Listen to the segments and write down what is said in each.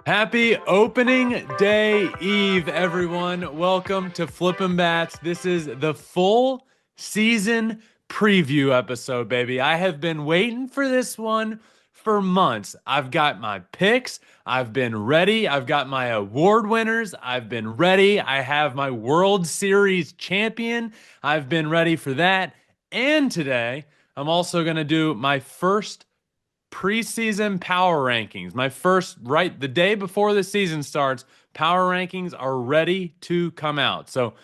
Happy opening day eve, everyone. Welcome to Flippin' Bats. This is the full season preview episode, baby. I have been waiting for this one for months. I've got my picks. I've been ready. I've got my award winners. I've been ready. I have my World Series champion. I've been ready for that. And today, I'm also going to do my first preseason power rankings. My first, right the day before the season starts, power rankings are ready to come out. So,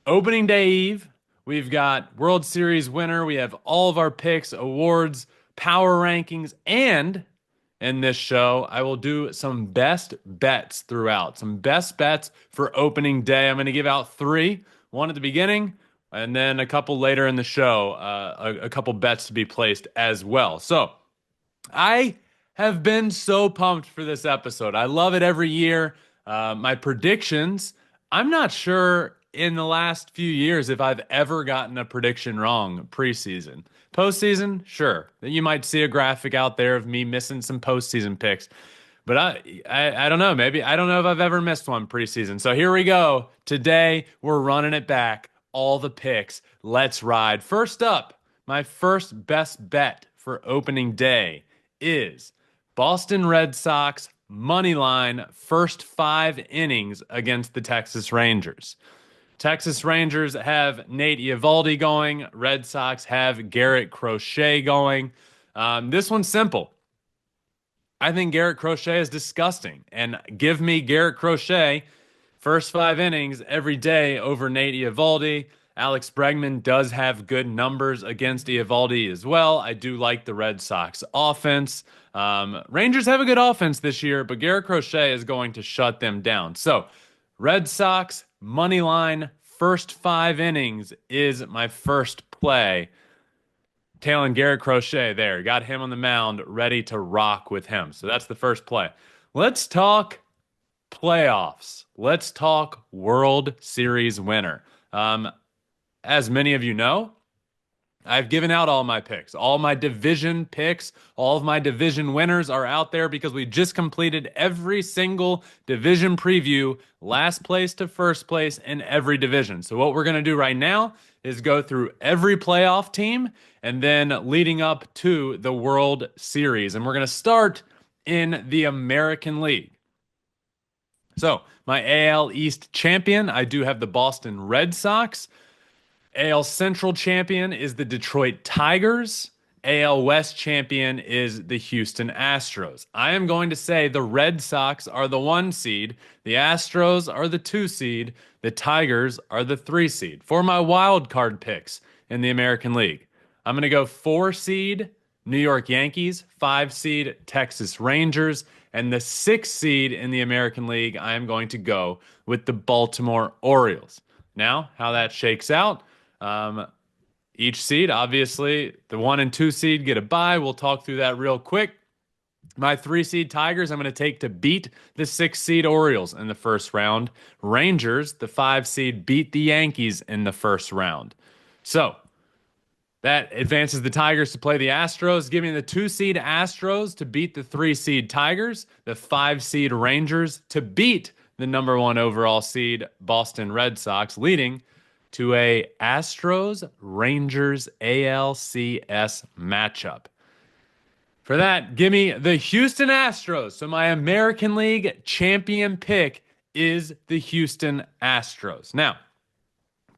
opening day eve, we've got World Series winner, we have all of our picks, awards, power rankings, and in this show, I will do some best bets throughout. Some best bets for opening day. I'm going to give out three, one at the beginning, and then a couple later in the show, a couple bets to be placed as well. So, I have been so pumped for this episode. I love it every year. My predictions, I'm not sure in the last few years if I've ever gotten a prediction wrong preseason. Postseason, sure. You might see a graphic out there of me missing some postseason picks. But I don't know. Maybe I don't know if I've ever missed one preseason. So here we go. Today, we're running it back. All the picks. Let's ride. First up, my first best bet for opening day is Boston Red Sox money line first 5 innings against the Texas Rangers. Texas Rangers have Nate Eovaldi going. Red Sox have Garrett Crochet going. This one's simple. I think Garrett Crochet is disgusting. And give me Garrett Crochet first 5 innings every day over Nate Eovaldi. Alex Bregman does have good numbers against Eovaldi as well. I do like the Red Sox offense. Rangers have a good offense this year, but Garrett Crochet is going to shut them down. So, Red Sox money line first 5 innings is my first play. Tailing Garrett Crochet there. Got him on the mound, ready to rock with him. So that's the first play. Let's talk playoffs. Let's talk World Series winner. As many of you know, I've given out all my picks. All my division picks, all of my division winners are out there because we just completed every single division preview, last place to first place in every division. So what we're going to do right now is go through every playoff team and then leading up to the World Series. And we're going to start in the American League. So my AL East champion, I do have the Boston Red Sox. AL Central champion is the Detroit Tigers. AL West champion is the Houston Astros. I am going to say the Red Sox are the 1 seed, the Astros are the 2 seed, the Tigers are the 3 seed. For my wild card picks in the American League, I'm going to go 4 seed New York Yankees, 5 seed Texas Rangers, and the 6 seed in the American League, I am going to go with the Baltimore Orioles. Now, how that shakes out. Each seed, obviously, the 1 and 2 seed get a bye. We'll talk through that real quick. My 3 seed Tigers, I'm going to take to beat the 6 seed Orioles in the first round. Rangers, the 5 seed, beat the Yankees in the first round. So that advances the Tigers to play the Astros. Give me the 2 seed Astros to beat the 3 seed Tigers, the 5 seed Rangers to beat the number 1 overall seed Boston Red Sox, leading to a Astros-Rangers ALCS matchup. For that, give me the Houston Astros. So my American League champion pick is the Houston Astros. Now,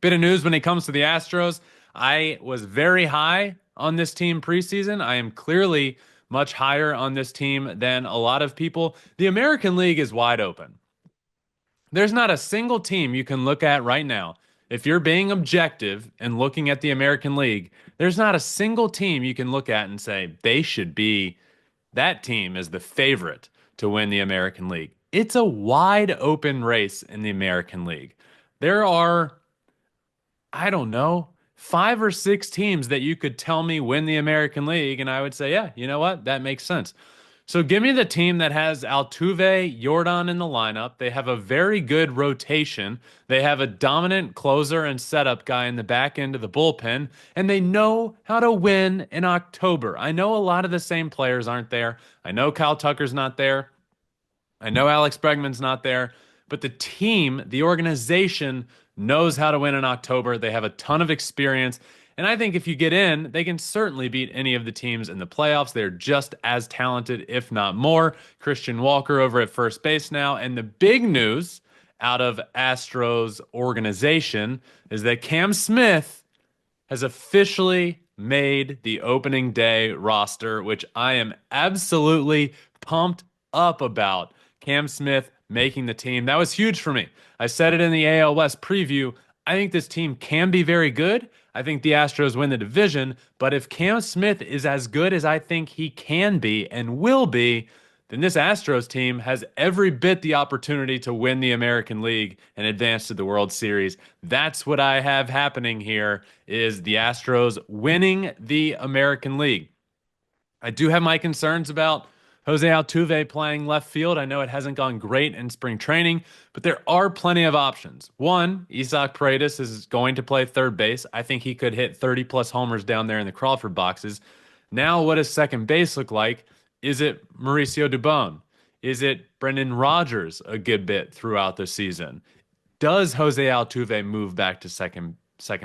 bit of news when it comes to the Astros. I was very high on this team preseason. I am clearly much higher on this team than a lot of people. The American League is wide open. There's not a single team you can look at right now. If you're being objective and looking at the American League, there's not a single team you can look at and say they should be, that team is the favorite to win the American League. It's a wide open race in the American League. There are, I don't know, 5 or 6 teams that you could tell me win the American League, and I would say, yeah, you know what? That makes sense. So give me the team that has Altuve, Jordan in the lineup. They have a very good rotation. They have a dominant closer and setup guy in the back end of the bullpen, and they know how to win in October. I know a lot of the same players aren't there. I know Kyle Tucker's not there. I know Alex Bregman's not there, but the team, the organization knows how to win in October. They have a ton of experience. And I think if you get in, they can certainly beat any of the teams in the playoffs. They're just as talented, if not more. Christian Walker over at first base now. And the big news out of Astros organization is that Cam Smith has officially made the opening day roster, which I am absolutely pumped up about. Cam Smith making the team. That was huge for me. I said it in the AL West preview. I think this team can be very good. I think the Astros win the division, but if Cam Smith is as good as I think he can be and will be, then this Astros team has every bit the opportunity to win the American League and advance to the World Series. That's what I have happening here is the Astros winning the American League. I do have my concerns about Jose Altuve playing left field. I know it hasn't gone great in spring training, but there are plenty of options. One, Isaac Paredes is going to play third base. I think he could hit 30 plus homers down there in the Crawford boxes. Now, what does second base look like? Is it Mauricio Dubon? Is it Brendan Rodgers a good bit throughout the season? Does Jose Altuve move back to second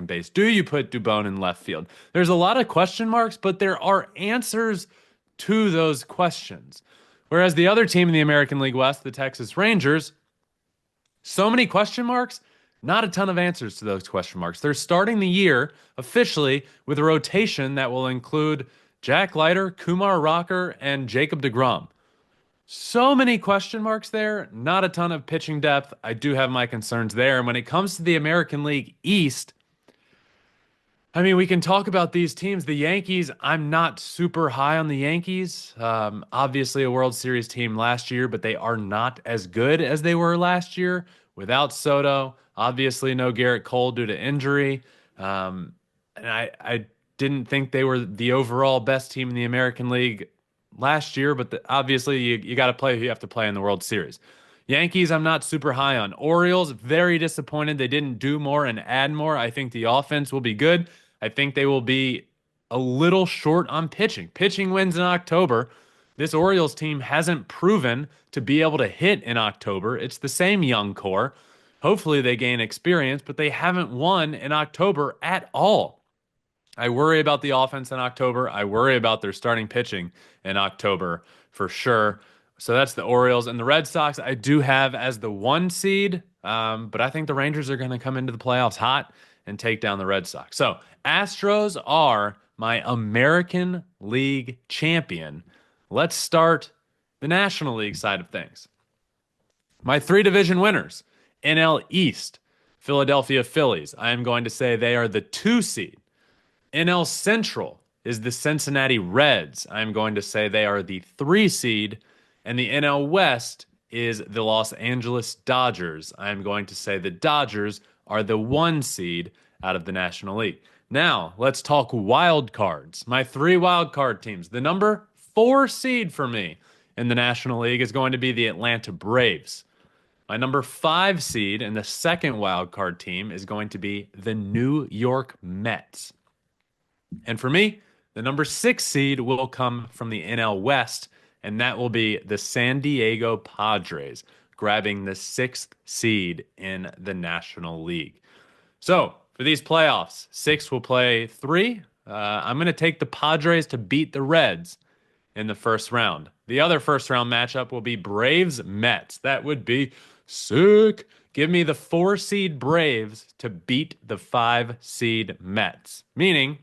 base? Do you put Dubon in left field? There's a lot of question marks, but there are answers to those questions. Whereas the other team in the American League West, the Texas Rangers, so many question marks, not a ton of answers to those question marks. They're starting the year officially with a rotation that will include Jack Leiter, Kumar Rocker, and Jacob deGrom. So many question marks there, not a ton of pitching depth. I do have my concerns there. And when it comes to the American League East, I mean, we can talk about these teams. The Yankees, I'm not super high on the Yankees. Obviously, a World Series team last year, but they are not as good as they were last year without Soto. Obviously, no Garrett Cole due to injury. And I didn't think they were the overall best team in the American League last year, but obviously you got to play who you have to play in the World Series. Yankees, I'm not super high on. Orioles, very disappointed they didn't do more and add more. I think the offense will be good. I think they will be a little short on pitching. Pitching wins in October. This Orioles team hasn't proven to be able to hit in October. It's the same young core. Hopefully they gain experience, but they haven't won in October at all. I worry about the offense in October. I worry about their starting pitching in October for sure. So that's the Orioles. And the Red Sox, I do have as the 1 seed, but I think the Rangers are going to come into the playoffs hot and take down the Red Sox. So Astros are my American League champion. Let's start the National League side of things. My 3 division winners, NL East, Philadelphia Phillies. I am going to say they are the 2 seed. NL Central is the Cincinnati Reds. I'm going to say they are the 3 seed. And the NL West is the Los Angeles Dodgers. I'm going to say the Dodgers are the 1 seed out of the National League. Now, let's talk wild cards. My 3 wild card teams. The number 4 seed for me in the National League is going to be the Atlanta Braves. My number 5 seed and the second wild card team is going to be the New York Mets. And for me, the number 6 seed will come from the NL West, and that will be the San Diego Padres, grabbing the 6th seed in the National League. So for these playoffs, 6 will play 3. I'm going to take the Padres to beat the Reds in the first round. The other first round matchup will be Braves-Mets. That would be sick. Give me the 4 seed Braves to beat the 5 seed Mets, meaning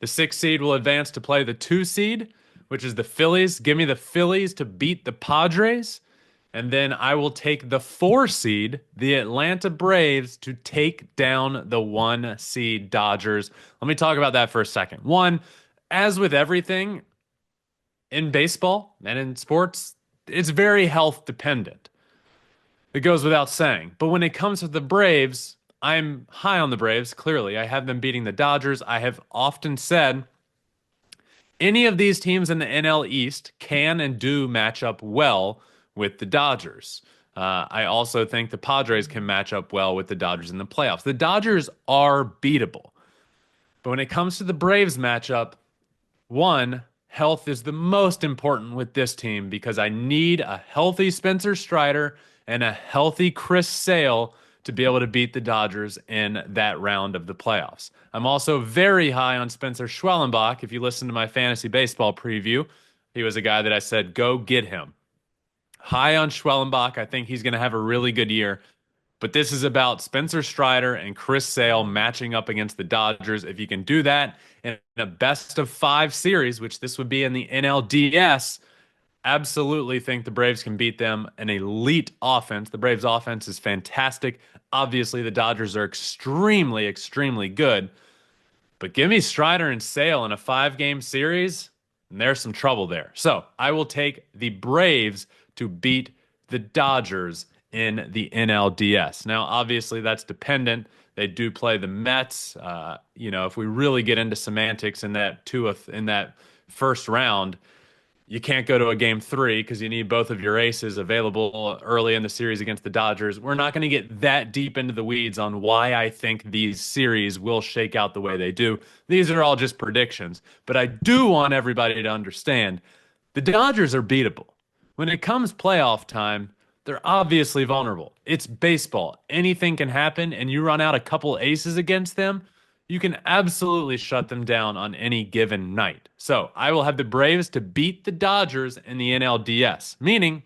the 6 seed will advance to play the 2 seed, which is the Phillies. Give me the Phillies to beat the Padres. And then I will take the 4 seed, the Atlanta Braves, to take down the 1 seed Dodgers. Let me talk about that for a second. One, as with everything in baseball and in sports, it's very health dependent. It goes without saying. But when it comes to the Braves, I'm high on the Braves, clearly. I have them beating the Dodgers. I have often said any of these teams in the NL East can and do match up well with the Dodgers. I also think the Padres can match up well with the Dodgers in the playoffs. The Dodgers are beatable. But when it comes to the Braves matchup, one, health is the most important with this team because I need a healthy Spencer Strider and a healthy Chris Sale to be able to beat the Dodgers in that round of the playoffs. I'm also very high on Spencer Schwellenbach. If you listen to my fantasy baseball preview, he was a guy that I said, go get him. High on Schwellenbach. I think he's going to have a really good year. But this is about Spencer Strider and Chris Sale matching up against the Dodgers. If you can do that in a best of five series, which this would be in the NLDS, absolutely think the Braves can beat them. An elite offense. The Braves offense is fantastic. Obviously, the Dodgers are extremely, extremely good. But give me Strider and Sale in a five-game series, and there's some trouble there. So I will take the Braves to beat the Dodgers in the NLDS. Now, obviously, that's dependent. They do play the Mets. If we really get into semantics in that first round, you can't go to a game three because you need both of your aces available early in the series against the Dodgers. We're not going to get that deep into the weeds on why I think these series will shake out the way they do. These are all just predictions. But I do want everybody to understand the Dodgers are beatable. When it comes playoff time, they're obviously vulnerable. It's baseball. Anything can happen, and you run out a couple aces against them, you can absolutely shut them down on any given night. So I will have the Braves to beat the Dodgers in the NLDS, meaning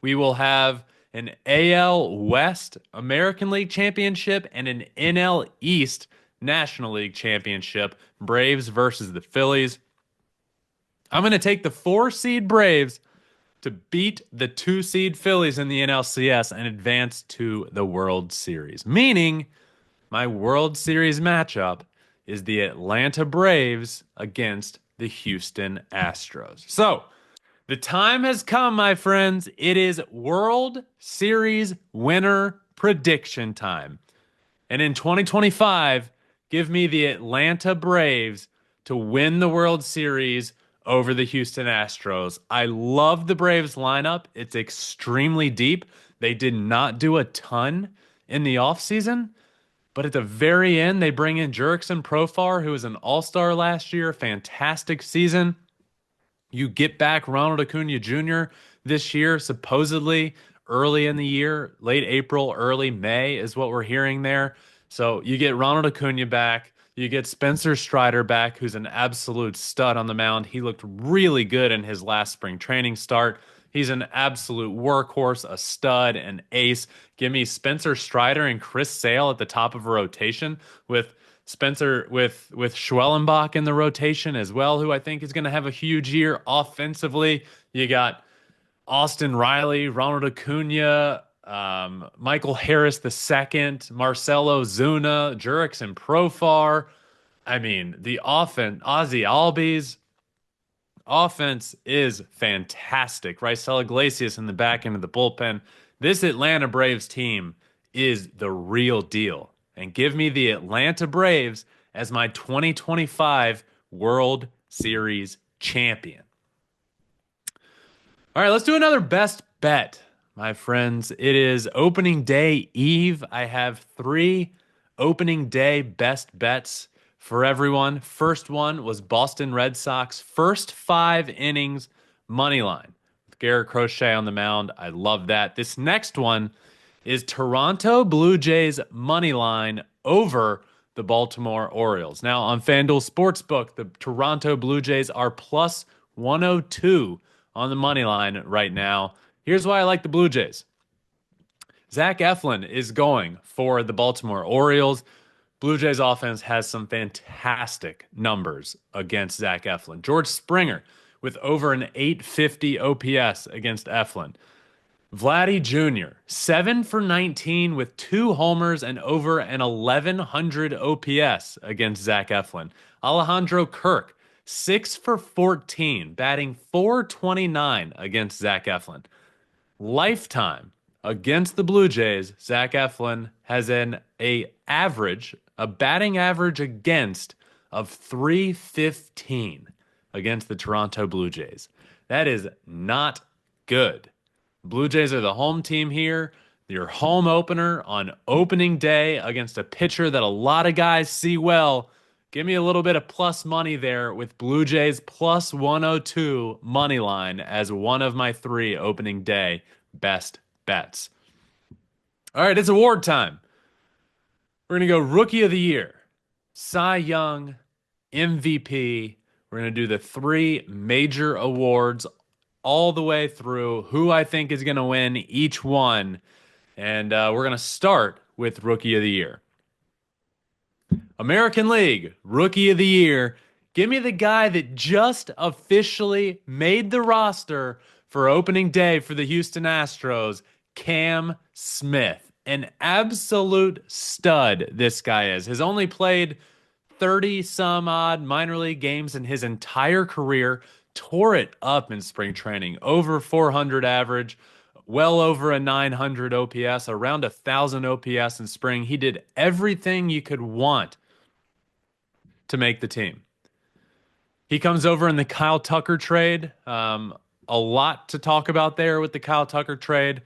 we will have an AL West American League Championship and an NL East National League Championship. Braves versus the Phillies. I'm going to take the 4-seed Braves to beat the 2-seed Phillies in the NLCS and advance to the World Series, meaning my World Series matchup is the Atlanta Braves against the Houston Astros. So, the time has come, my friends. It is World Series winner prediction time. And in 2025, give me the Atlanta Braves to win the World Series over the Houston Astros. I love the Braves lineup. It's extremely deep. They did not do a ton in the offseason. But at the very end, they bring in Jurickson Profar, who was an all-star last year. Fantastic season. You get back Ronald Acuna Jr. this year, supposedly early in the year, late April, early May is what we're hearing there. So you get Ronald Acuna back. You get Spencer Strider back, who's an absolute stud on the mound. He looked really good in his last spring training start. He's an absolute workhorse, a stud, an ace. Give me Spencer Strider and Chris Sale at the top of a rotation with Schwellenbach in the rotation as well, who I think is going to have a huge year offensively. You got Austin Riley, Ronald Acuna, Michael Harris II, Marcelo Zuna, Jurickson Profar. I mean, the offense, Ozzy Albies. Offense is fantastic. Raisel Iglesias in the back end of the bullpen. This Atlanta Braves team is the real deal. And give me the Atlanta Braves as my 2025 World Series champion. All right, let's do another best bet, my friends. It is opening day eve. I have 3 opening day best bets for everyone. First one was Boston Red Sox first 5 innings money line with Garrett Crochet on the mound. I love that. This next one is Toronto Blue Jays money line over the Baltimore Orioles. Now on FanDuel Sportsbook, the Toronto Blue Jays are plus 102 on the money line right now. Here's why I like the Blue Jays. Zach Eflin is going for the Baltimore Orioles. Blue Jays offense has some fantastic numbers against Zach Eflin. George Springer with over an 850 OPS against Eflin. Vladdy Jr., 7 for 19 with 2 homers and over an 1100 OPS against Zach Eflin. Alejandro Kirk, 6 for 14, batting .429 against Zach Eflin. Lifetime against the Blue Jays, Zach Eflin has a batting average against of .315 against the Toronto Blue Jays. That is not good. Blue Jays are the home team here. Your home opener on opening day against a pitcher that a lot of guys see well. Give me a little bit of plus money there with Blue Jays plus 102 money line as one of my three opening day best bets. All right, it's award time. We're going to go Rookie of the Year, Cy Young, MVP. We're going to do the three major awards all the way through who I think is going to win each one. And we're going to start with Rookie of the Year. American League, Rookie of the Year. Give me the guy that just officially made the roster for opening day for the Houston Astros, Cam Smith. An absolute stud, this guy is. Has only played 30 some odd minor league games in his entire career. Tore it up in spring training. Over 400 average, well over a 900 OPS, around 1,000 OPS in spring. He did everything you could want to make the team. He comes over in the Kyle Tucker trade. A lot to talk about there with the Kyle Tucker trade.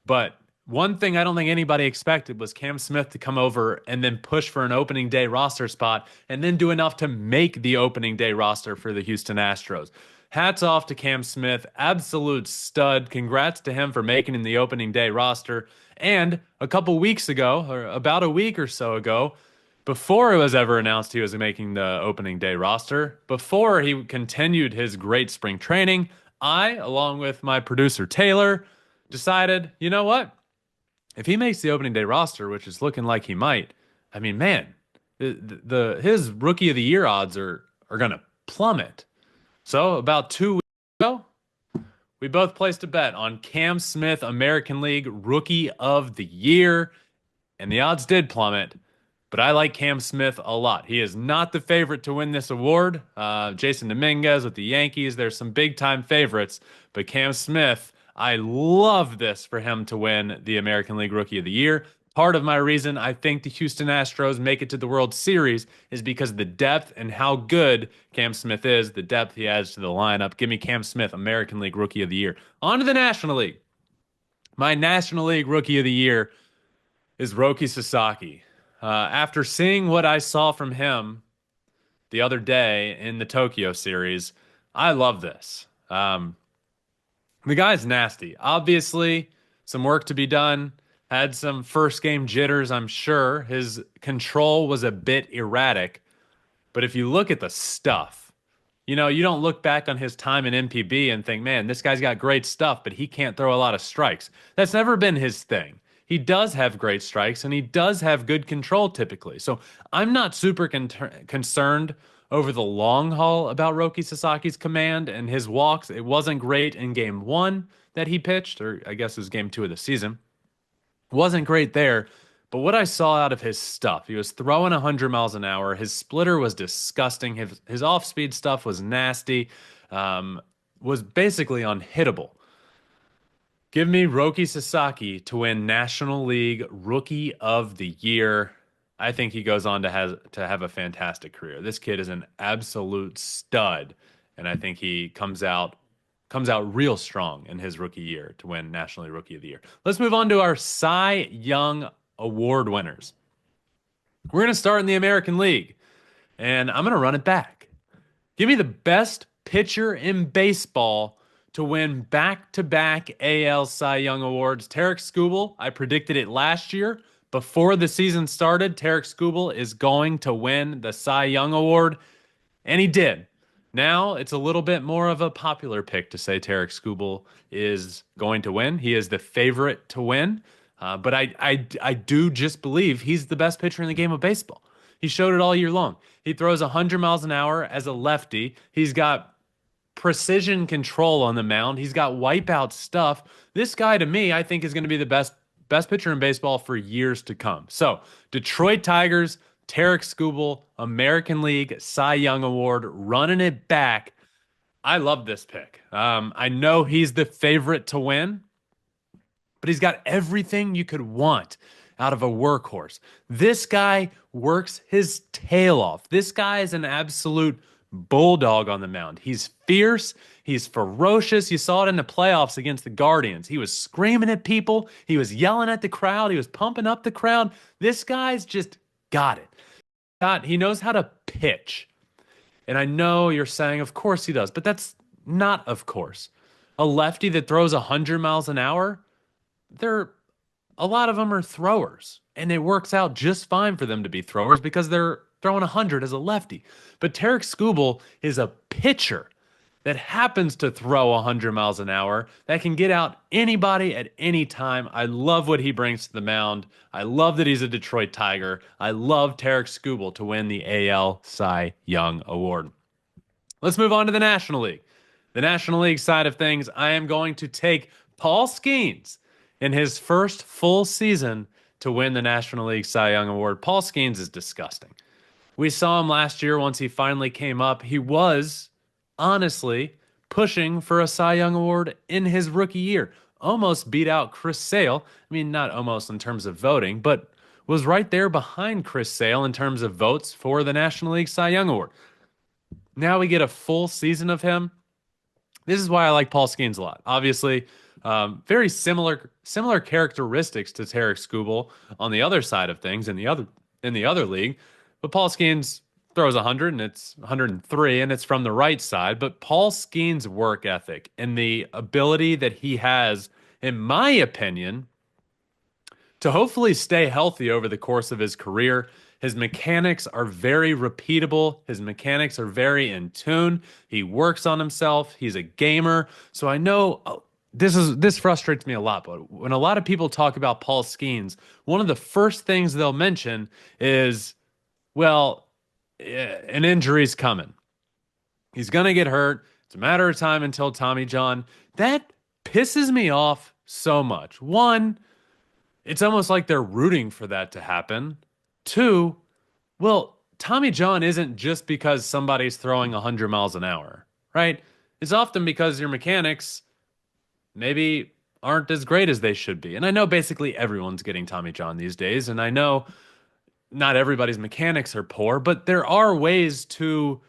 But one thing I don't think anybody expected was Cam Smith to come over and then push for an opening day roster spot and then do enough to make the opening day roster for the Houston Astros. Hats off to Cam Smith. Absolute stud. Congrats to him for making the opening day roster. And a couple weeks ago, or about a week or so ago, before it was ever announced he was making the opening day roster, before he continued his great spring training, I, along with my producer Taylor, decided, you know what? If he makes the opening day roster, which is looking like he might, I mean, man, his Rookie of the Year odds are going to plummet. So about 2 weeks ago, we both placed a bet on Cam Smith, American League Rookie of the Year, and the odds did plummet. But I like Cam Smith a lot. He is not the favorite to win this award. Jason Dominguez with the Yankees, there's some big-time favorites. But Cam Smith, I love this for him to win the American League Rookie of the Year. Part of my reason I think the Houston Astros make it to the World Series is because of the depth and how good Cam Smith is, the depth he adds to the lineup. Give me Cam Smith, American League Rookie of the Year. On to the National League. My National League Rookie of the Year is Roki Sasaki. After seeing what I saw from him the other day in the Tokyo series, I love this. The guy's nasty. Obviously, some work to be done. Had some first game jitters, I'm sure. His control was a bit erratic. But if you look at the stuff, you don't look back on his time in MPB and think, man, this guy's got great stuff, but he can't throw a lot of strikes. That's never been his thing. He does have great strikes, and he does have good control typically. So I'm not super concerned over the long haul about Roki Sasaki's command and his walks. It wasn't great in game one that he pitched, or I guess it was game 2 of the season. Wasn't great there, but what I saw out of his stuff, he was throwing 100 miles an hour. His splitter was disgusting. His off-speed stuff was nasty, was basically unhittable. Give me Roki Sasaki to win National League Rookie of the Year. I think he goes on to have a fantastic career. This kid is an absolute stud, and I think he comes out real strong in his rookie year to win National League Rookie of the Year. Let's move on to our Cy Young Award winners. We're going to start in the American League, and I'm going to run it back. Give me the best pitcher in baseball to win back-to-back AL Cy Young Awards. Tarik Skubal, I predicted it last year. Before the season started, Tarik Skubal is going to win the Cy Young Award, and he did. Now it's a little bit more of a popular pick to say Tarik Skubal is going to win. He is the favorite to win, but I do just believe he's the best pitcher in the game of baseball. He showed it all year long. He throws 100 miles an hour as a lefty. He's got precision control on the mound. He's got wipeout stuff. This guy, to me, I think is going to be the best pitcher in baseball for years to come. So, Detroit Tigers, Tarik Skubal, American League Cy Young Award, running it back. I love this pick. I know he's the favorite to win, but he's got everything you could want out of a workhorse. This guy works his tail off. This guy is an absolute bulldog on the mound. He's fierce. He's ferocious. You saw it in the playoffs against the Guardians. He was screaming at people. He was yelling at the crowd. He was pumping up the crowd. This guy's just got it. He knows how to pitch. And I know you're saying, of course he does, but that's not of course. A lefty that throws 100 miles an hour, they're a lot of them are throwers, and it works out just fine for them to be throwers because they're throwing 100 as a lefty. But Tarek Skubal is a pitcher that happens to throw 100 miles an hour that can get out anybody at any time. I love what he brings to the mound. I love that he's a Detroit Tiger. I love Tarek Skubal to win the AL Cy Young Award. Let's move on to the National League. The National League side of things, I am going to take Paul Skeens in his first full season to win the National League Cy Young Award. Paul Skeens is disgusting. We saw him last year once he finally came up. He was, honestly, pushing for a Cy Young Award in his rookie year. Almost beat out Chris Sale. I mean, not almost in terms of voting, but was right there behind Chris Sale in terms of votes for the National League Cy Young Award. Now we get a full season of him. This is why I like Paul Skeens a lot. Obviously, very similar characteristics to Tarek Skubal on the other side of things in the other league. But Paul Skeens throws 100 and it's 103 and it's from the right side. But Paul Skeens' work ethic and the ability that he has, in my opinion, to hopefully stay healthy over the course of his career. His mechanics are very repeatable. His mechanics are very in tune. He works on himself. He's a gamer. So I know this frustrates me a lot, but when a lot of people talk about Paul Skeens, one of the first things they'll mention is, well, an injury's coming. He's going to get hurt. It's a matter of time until Tommy John. That pisses me off so much. One, it's almost like they're rooting for that to happen. Two, well, Tommy John isn't just because somebody's throwing 100 miles an hour, right? It's often because your mechanics maybe aren't as great as they should be. And I know basically everyone's getting Tommy John these days, and I know not everybody's mechanics are poor, but there are ways to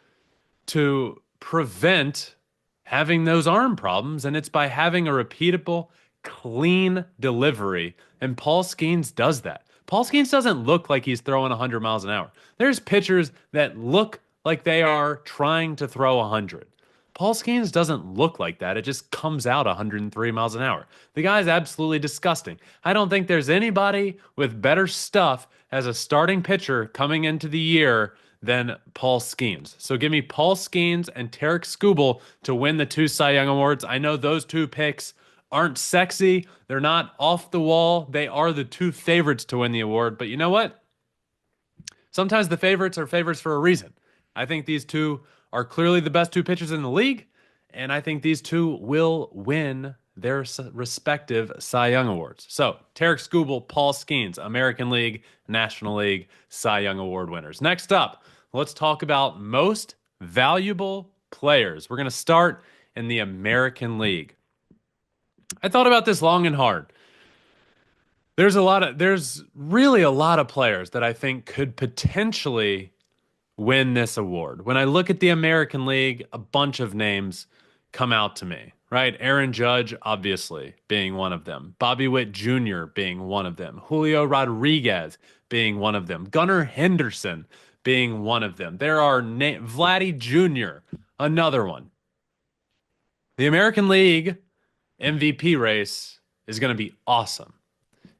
prevent having those arm problems, and it's by having a repeatable, clean delivery. And Paul Skeens does that. Paul Skeens doesn't look like he's throwing 100 miles an hour. There's pitchers that look like they are trying to throw 100. Paul Skeens doesn't look like that. It just comes out 103 miles an hour. The guy's absolutely disgusting. I don't think there's anybody with better stuff as a starting pitcher coming into the year than Paul Skeens. So give me Paul Skeens and Tarek Skubal to win the two Cy Young Awards. I know those two picks aren't sexy. They're not off the wall. They are the two favorites to win the award. But you know what? Sometimes the favorites are favorites for a reason. I think these two are clearly the best two pitchers in the league, and I think these two will win their respective Cy Young Awards. So, Tarek Skubal, Paul Skeens, American League, National League, Cy Young Award winners. Next up, let's talk about most valuable players. We're going to start in the American League. I thought about this long and hard. There's really a lot of players that I think could potentially win this award. When I look at the American League, a bunch of names come out to me, right? Aaron Judge, obviously, being one of them. Bobby Witt Jr. being one of them. Julio Rodriguez being one of them. Gunnar Henderson being one of them. There are Vladdy Jr., another one. The American League MVP race is going to be awesome.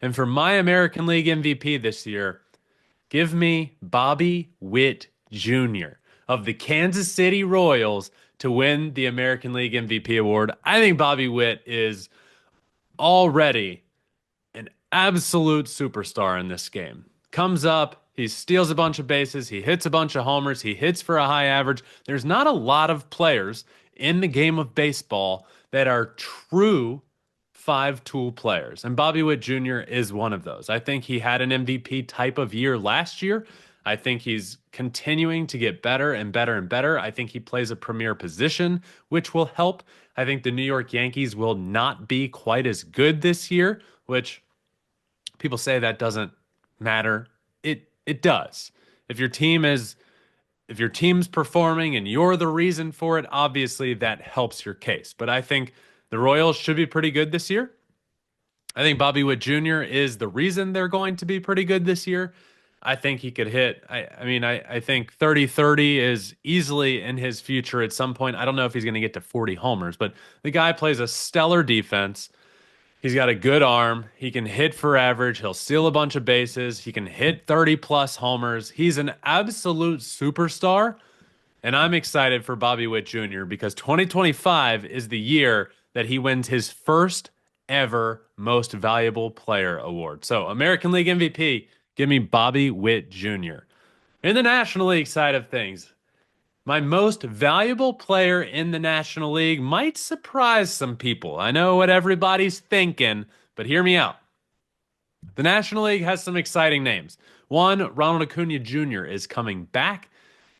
And for my American League MVP this year, give me Bobby Witt Jr. of the Kansas City Royals to win the American League MVP award. I think Bobby Witt is already an absolute superstar in this game. Comes up, he steals a bunch of bases, he hits a bunch of homers, he hits for a high average. There's not a lot of players in the game of baseball that are true five-tool players, and Bobby Witt Jr. is one of those. I think he had an MVP type of year last year. I think he's continuing to get better and better and better. I think he plays a premier position, which will help. I think the New York Yankees will not be quite as good this year, which people say that doesn't matter. It does. If your team's performing and you're the reason for it, obviously that helps your case. But I think the Royals should be pretty good this year. I think Bobby Witt Jr. is the reason they're going to be pretty good this year. I think he could hit. I think 30-30 is easily in his future at some point. I don't know if he's going to get to 40 homers, but the guy plays a stellar defense. He's got a good arm. He can hit for average. He'll steal a bunch of bases. He can hit 30 plus homers. He's an absolute superstar. And I'm excited for Bobby Witt Jr. because 2025 is the year that he wins his first ever Most Valuable Player award. So, American League MVP, give me Bobby Witt Jr. In the National League side of things, my most valuable player in the National League might surprise some people. I know what everybody's thinking, but hear me out. The National League has some exciting names. One, Ronald Acuna Jr. is coming back.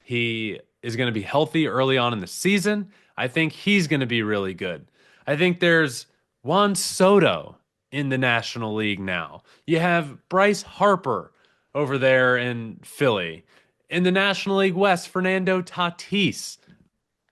He is going to be healthy early on in the season. I think he's going to be really good. I think there's Juan Soto in the National League now. You have Bryce Harper over there in Philly. In the National League West, Fernando Tatis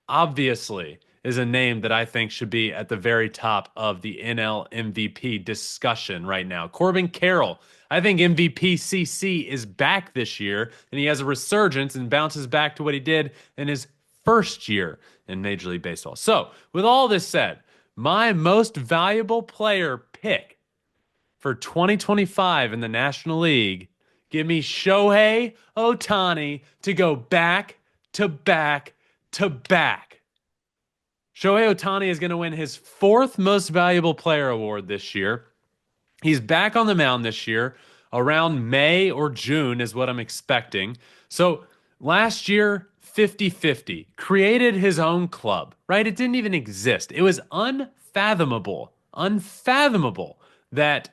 obviously is a name that I think should be at the very top of the NL MVP discussion right now. Corbin Carroll, I think MVP CC is back this year, and he has a resurgence and bounces back to what he did in his first year in Major League Baseball. So, with all this said, my most valuable player pick for 2025 in the National League, give me Shohei Ohtani to go back to back to back. Shohei Ohtani is going to win his fourth most valuable player award this year. He's back on the mound this year. Around May or June is what I'm expecting. So last year, 50-50, created his own club, right? It didn't even exist. It was unfathomable that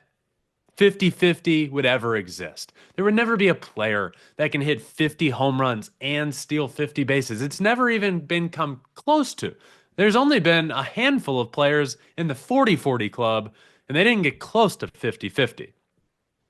50-50 would ever exist. There would never be a player that can hit 50 home runs and steal 50 bases. It's never even been come close to. There's only been a handful of players in the 40-40 club, and they didn't get close to 50-50.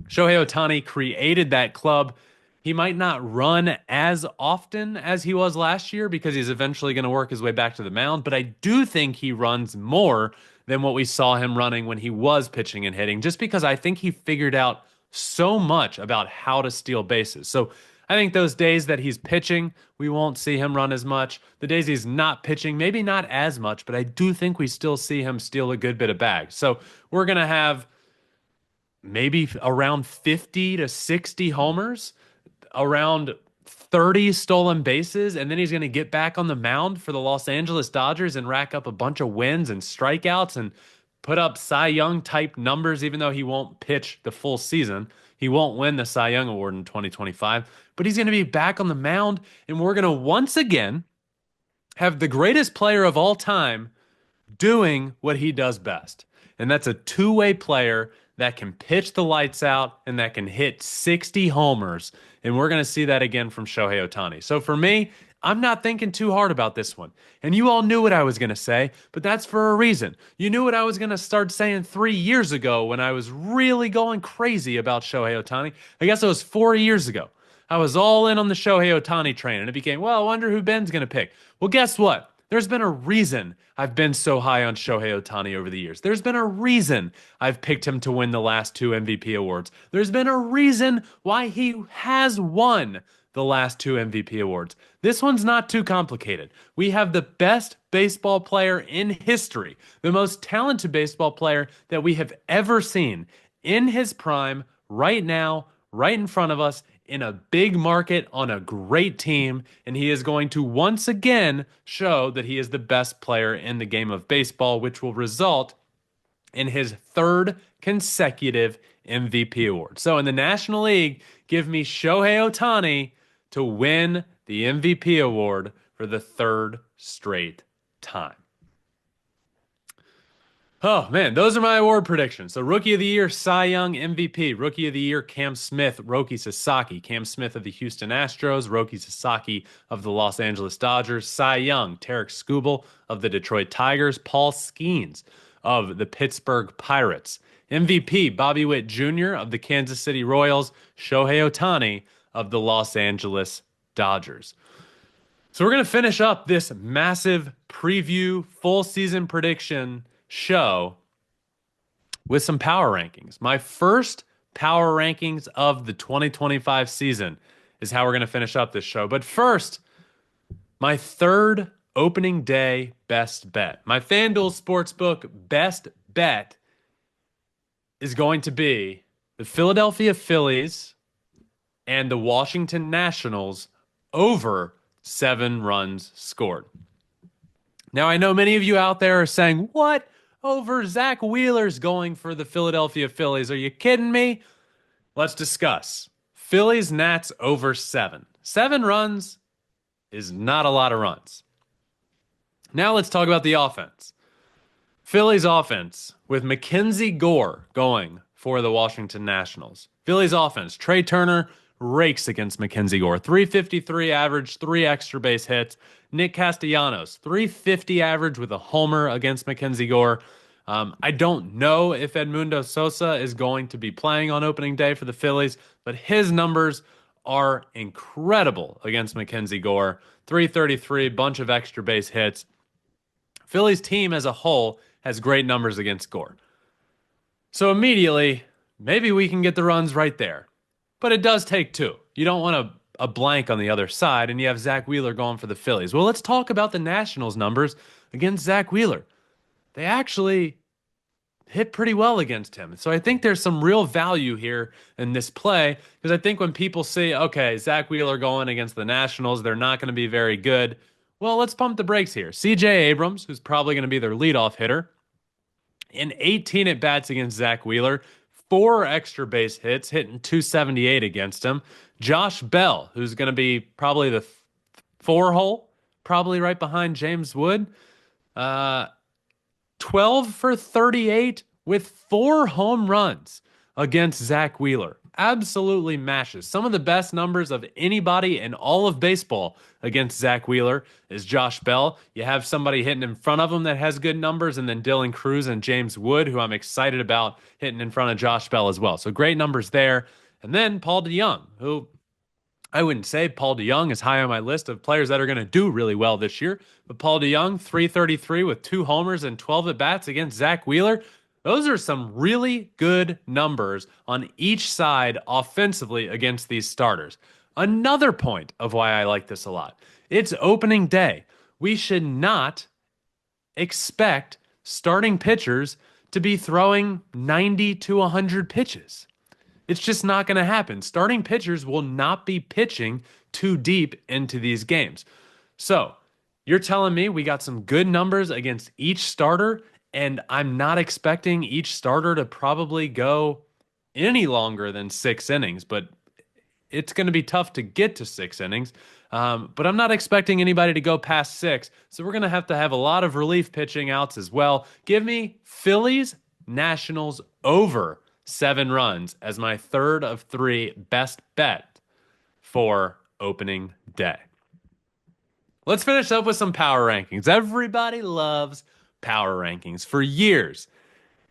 Shohei Ohtani created that club. He might not run as often as he was last year because he's eventually going to work his way back to the mound, but I do think he runs more than what we saw him running when he was pitching and hitting, just because I think he figured out so much about how to steal bases. So I think those days that he's pitching, we won't see him run as much. The days he's not pitching, maybe not as much, but I do think we still see him steal a good bit of bags. So we're going to have maybe around 50 to 60 homers, around 30 stolen bases, and then he's going to get back on the mound for the Los Angeles Dodgers and rack up a bunch of wins and strikeouts and put up Cy Young type numbers, even though he won't pitch the full season. He won't win the Cy Young Award in 2025, but he's going to be back on the mound, and we're going to once again have the greatest player of all time doing what he does best. And that's a two-way player that can pitch the lights out and that can hit 60 homers. And we're going to see that again from Shohei Ohtani. So for me, I'm not thinking too hard about this one. And you all knew what I was going to say, but that's for a reason. You knew what I was going to start saying 3 years ago when I was really going crazy about Shohei Ohtani. I guess it was 4 years ago. I was all in on the Shohei Ohtani train, and it became, well, I wonder who Ben's going to pick. Well, guess what? There's been a reason I've been so high on Shohei Ohtani over the years. There's been a reason I've picked him to win the last two MVP awards. There's been a reason why he has won the last two MVP awards. This one's not too complicated. We have the best baseball player in history, the most talented baseball player that we have ever seen in his prime right now, right in front of us, in a big market on a great team, and he is going to once again show that he is the best player in the game of baseball, which will result in his third consecutive MVP award. So in the National League, give me Shohei Ohtani to win the MVP award for the third straight time. Oh, man, those are my award predictions. So Rookie of the Year, Cy Young, MVP. Rookie of the Year, Cam Smith, Roki Sasaki. Cam Smith of the Houston Astros, Roki Sasaki of the Los Angeles Dodgers. Cy Young, Tarek Skubal of the Detroit Tigers. Paul Skeens of the Pittsburgh Pirates. MVP, Bobby Witt Jr. of the Kansas City Royals. Shohei Ohtani of the Los Angeles Dodgers. So we're going to finish up this massive preview, full season prediction show with some power rankings. My first power rankings of the 2025 season is how we're going to finish up this show. But first, my third opening day best bet. My FanDuel Sportsbook best bet is going to be the Philadelphia Phillies and the Washington Nationals over 7 runs scored. Now, I know many of you out there are saying, what? Over Zach Wheeler's going for the Philadelphia Phillies. Are you kidding me? Let's discuss. Phillies Nats over 7. 7 runs is not a lot of runs. Now let's talk about the offense. Phillies offense with Mackenzie Gore going for the Washington Nationals. Phillies offense, Trey Turner rakes against Mackenzie Gore. 353 average, 3 extra base hits. Nick Castellanos, 350 average with a homer against Mackenzie Gore. I don't know if Edmundo Sosa is going to be playing on opening day for the Phillies, but his numbers are incredible against Mackenzie Gore. 333, bunch of extra base hits. Phillies team as a whole has great numbers against Gore. So immediately, maybe we can get the runs right there. But it does take 2. You don't want a blank on the other side, and you have Zach Wheeler going for the Phillies. Well, let's talk about the Nationals numbers against Zach Wheeler. They actually hit pretty well against him. So I think there's some real value here in this play, because I think when people say, okay, Zach Wheeler going against the Nationals, they're not going to be very good. Well, let's pump the brakes here. C.J. Abrams, who's probably going to be their leadoff hitter, in 18 at-bats against Zach Wheeler, 4 extra base hits, hitting 278 against him. Josh Bell, who's going to be probably the 4-hole, probably right behind James Wood, 12 for 38 with 4 home runs against Zach Wheeler. Absolutely mashes. Some of the best numbers of anybody in all of baseball against Zach Wheeler is Josh Bell. You have somebody hitting in front of him that has good numbers, and then Dylan Cruz and James Wood, who I'm excited about hitting in front of Josh Bell as well. So great numbers there. And then Paul DeJong, who I wouldn't say Paul DeJong is high on my list of players that are going to do really well this year, but Paul DeJong, 333 with 2 homers and 12 at-bats against Zach Wheeler. Those are some really good numbers on each side offensively against these starters. Another point of why I like this a lot. It's opening day. We should not expect starting pitchers to be throwing 90 to 100 pitches. It's just not going to happen. Starting pitchers will not be pitching too deep into these games. So you're telling me we got some good numbers against each starter, and I'm not expecting each starter to probably go any longer than 6 innings, but it's going to be tough to get to 6 innings. But I'm not expecting anybody to go past 6, so we're going to have a lot of relief pitching outs as well. Give me Phillies Nationals over 7 runs as my third of 3 best bet for opening day. Let's finish up with some power rankings. Everybody loves power rankings. For years,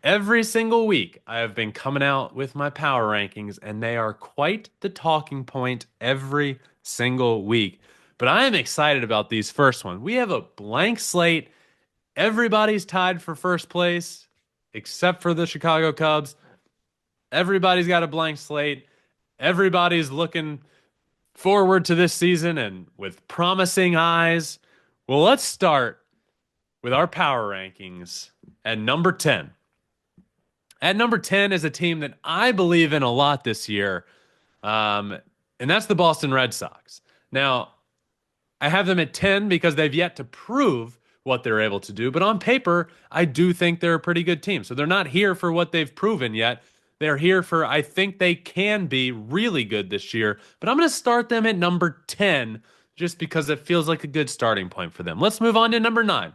every single week, I have been coming out with my power rankings, and they are quite the talking point every single week. But I am excited about these first ones. We have a blank slate. Everybody's tied for first place, except for the Chicago Cubs. Everybody's got a blank slate. Everybody's looking forward to this season and with promising eyes. Well, let's start with our power rankings at number 10. At number 10 is a team that I believe in a lot this year, and that's the Boston Red Sox. Now, I have them at 10 because they've yet to prove what they're able to do, but on paper, I do think they're a pretty good team. So they're not here for what they've proven yet. They're here for, I think they can be really good this year, but I'm going to start them at number 10 just because it feels like a good starting point for them. Let's move on to number 9.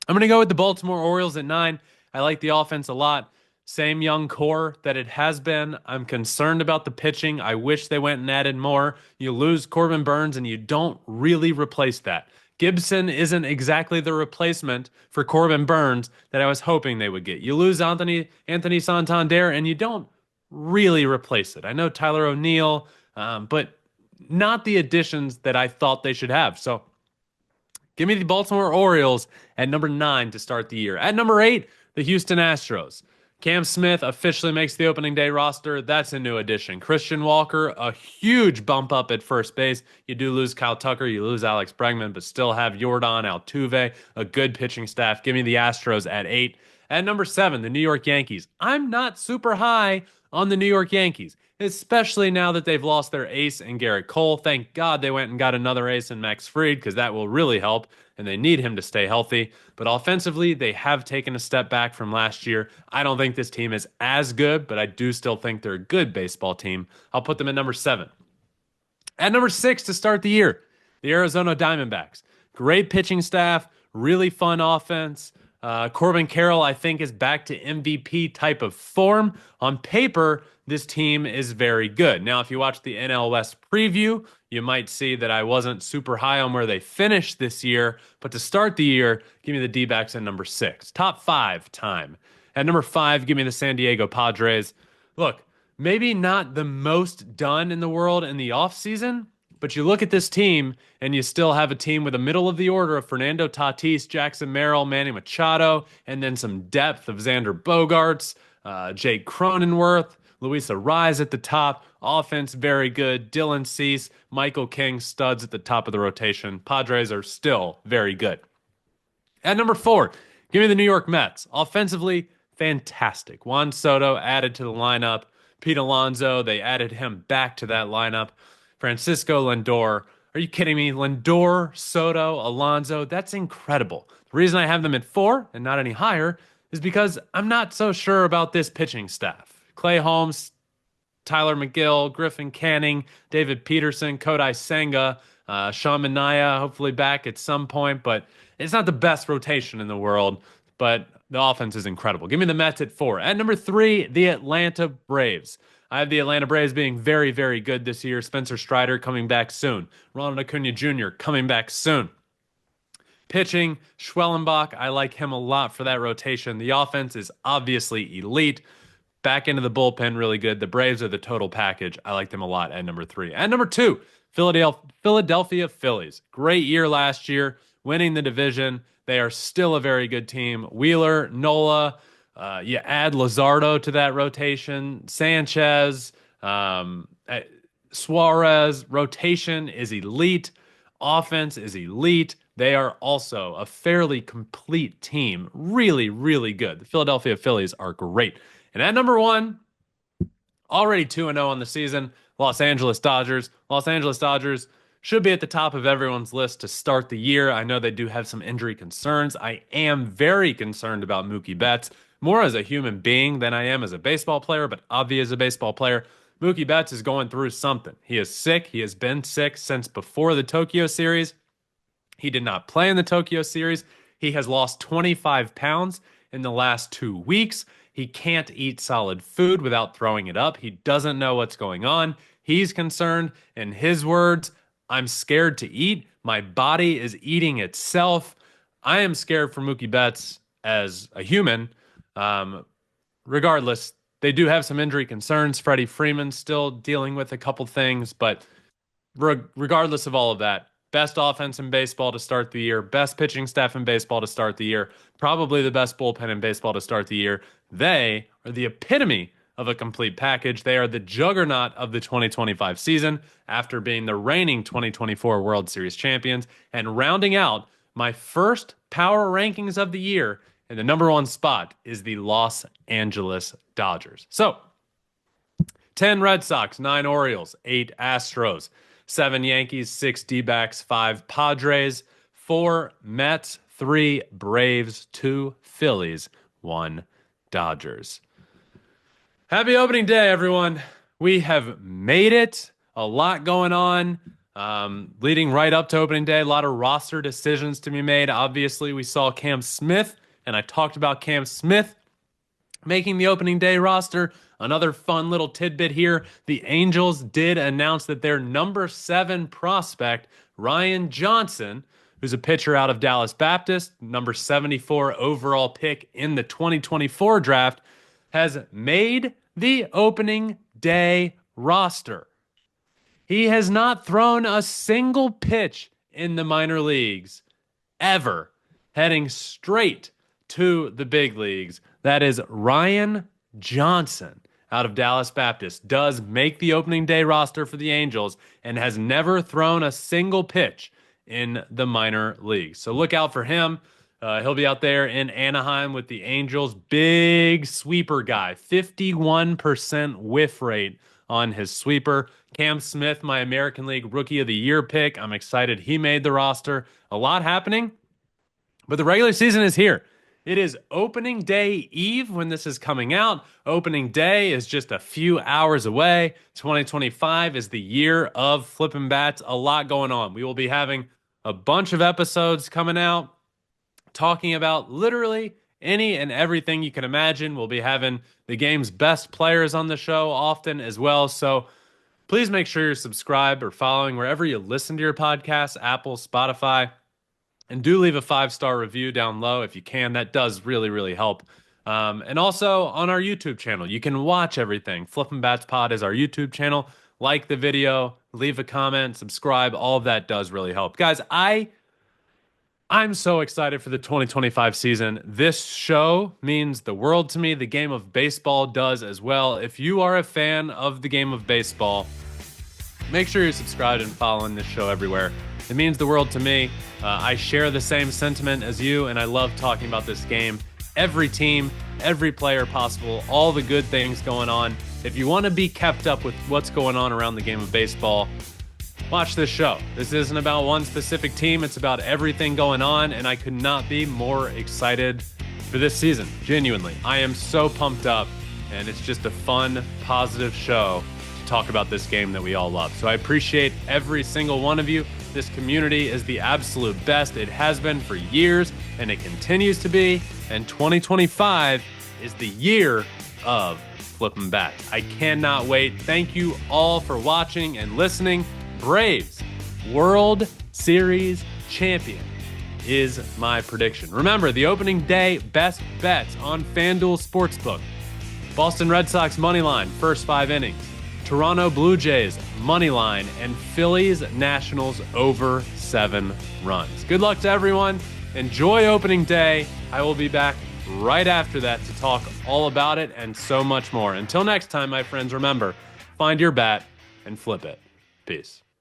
I'm going to go with the Baltimore Orioles at 9. I like the offense a lot. Same young core that it has been. I'm concerned about the pitching. I wish they went and added more. You lose Corbin Burns and you don't really replace that. Gibson isn't exactly the replacement for Corbin Burns that I was hoping they would get. You lose Anthony Santander and you don't really replace it. I know Tyler O'Neill, but not the additions that I thought they should have. So give me the Baltimore Orioles at number 9 to start the year. At number 8, the Houston Astros. Cam Smith officially makes the opening day roster. That's a new addition. Christian Walker, a huge bump up at first base. You do lose Kyle Tucker, you lose Alex Bregman, but still have Yordan Altuve, a good pitching staff. Give me the Astros at 8. At number 7, the New York Yankees. I'm not super high on the New York Yankees, especially now that they've lost their ace in Garrett Cole. Thank God they went and got another ace in Max Fried because that will really help, and they need him to stay healthy. But offensively, they have taken a step back from last year. I don't think this team is as good, but I do still think they're a good baseball team. I'll put them at number 7. At number 6 to start the year, the Arizona Diamondbacks. Great pitching staff, really fun offense. Corbin Carroll, I think, is back to MVP type of form. On paper, this team is very good. Now, if you watch the NL West preview, you might see that I wasn't super high on where they finished this year. But to start the year, give me the D-backs at number 6. Top 5 time. At number 5, give me the San Diego Padres. Look, maybe not the most done in the world in the offseason, but you look at this team and you still have a team with a middle of the order of Fernando Tatis, Jackson Merrill, Manny Machado, and then some depth of Xander Bogaerts, Jake Cronenworth, Luis Arraez at the top. Offense very good. Dylan Cease, Michael King, studs at the top of the rotation. Padres are still very good. At number 4, give me the New York Mets. Offensively, fantastic. Juan Soto added to the lineup. Pete Alonso, they added him back to that lineup. Francisco Lindor. Are you kidding me? Lindor, Soto, Alonso. That's incredible. The reason I have them at 4 and not any higher is because I'm not so sure about this pitching staff. Clay Holmes, Tyler McGill, Griffin Canning, David Peterson, Kodai Senga, Sean Manaea, hopefully back at some point, but it's not the best rotation in the world, but the offense is incredible. Give me the Mets at 4. At number 3, the Atlanta Braves. I have the Atlanta Braves being very, very good this year. Spencer Strider coming back soon. Ronald Acuna Jr. coming back soon. Pitching, Schwellenbach, I like him a lot for that rotation. The offense is obviously elite. Back into the bullpen, really good. The Braves are the total package. I like them a lot at number 3. At number 2, Philadelphia Phillies. Great year last year, winning the division. They are still a very good team. Wheeler, Nola, you add Luzardo to that rotation. Sanchez, Suarez. Rotation is elite. Offense is elite. They are also a fairly complete team. Really, really good. The Philadelphia Phillies are great. And at number 1, already 2-0 on the season, Los Angeles Dodgers. Los Angeles Dodgers should be at the top of everyone's list to start the year. I know they do have some injury concerns. I am very concerned about Mookie Betts, more as a human being than I am as a baseball player, but obviously as a baseball player, Mookie Betts is going through something. He is sick. He has been sick since before the Tokyo series. He did not play in the Tokyo series. He has lost 25 pounds in the last 2 weeks. He can't eat solid food without throwing it up. He doesn't know what's going on. He's concerned. In his words, I'm scared to eat. My body is eating itself. I am scared for Mookie Betts as a human. Regardless, they do have some injury concerns. Freddie Freeman's still dealing with a couple things, but regardless of all of that, best offense in baseball to start the year, best pitching staff in baseball to start the year, probably the best bullpen in baseball to start the year. They are the epitome of a complete package. They are the juggernaut of the 2025 season after being the reigning 2024 World Series champions. And rounding out my first power rankings of the year, and the number 1 spot is the Los Angeles Dodgers. So 10 Red Sox, 9 Orioles, 8 Astros, 7 Yankees, 6 D-backs, 5 Padres, 4 Mets, 3 Braves, 2 Phillies, 1 Dodgers. Happy opening day, everyone. We have made it. A lot going on leading right up to opening day. A lot of roster decisions to be made. Obviously, we saw Cam Smith, and I talked about Cam Smith making the opening day roster. Another fun little tidbit here. The Angels did announce that their number 7 prospect, Ryan Johnson, who's a pitcher out of Dallas Baptist, number 74 overall pick in the 2024 draft, has made the opening day roster. He has not thrown a single pitch in the minor leagues ever, heading straight to the big leagues. That is Ryan Johnson out of Dallas Baptist does make the opening day roster for the Angels and has never thrown a single pitch in the minor leagues. So look out for him. He'll be out there in Anaheim with the Angels. Big sweeper guy, 51% whiff rate on his sweeper. Cam Smith, my American League Rookie of the Year pick. I'm excited he made the roster. A lot happening, but the regular season is here. It is opening day eve when this is coming out. Opening day is just a few hours away. 2025 is the year of Flippin' Bats. A lot going on. We will be having a bunch of episodes coming out talking about literally any and everything you can imagine. We'll be having the game's best players on the show often as well. So please make sure you're subscribed or following wherever you listen to your podcasts, Apple, Spotify. And do leave a 5-star review down low if you can. That does really, really help. And also on our YouTube channel, you can watch everything. Flippin' Bats Pod is our YouTube channel. Like the video, leave a comment, subscribe. All of that does really help. Guys, I'm so excited for the 2025 season. This show means the world to me. The game of baseball does as well. If you are a fan of the game of baseball, make sure you're subscribed and following this show everywhere. It means the world to me. I share the same sentiment as you, and I love talking about this game. Every team, every player possible, all the good things going on. If you want to be kept up with what's going on around the game of baseball, watch this show. This isn't about one specific team. It's about everything going on, and I could not be more excited for this season. Genuinely. I am so pumped up, and it's just a fun, positive show to talk about this game that we all love. So I appreciate every single one of you. This community is the absolute best. It has been for years, and it continues to be. And 2025 is the year of Flippin' Bats. I cannot wait. Thank you all for watching and listening. Braves, World Series champion is my prediction. Remember, the opening day best bets on FanDuel Sportsbook. Boston Red Sox money line, first 5 innings. Toronto Blue Jays money line, and Phillies Nationals over 7 runs. Good luck to everyone. Enjoy opening day. I will be back right after that to talk all about it and so much more. Until next time, my friends, remember, find your bat and flip it. Peace.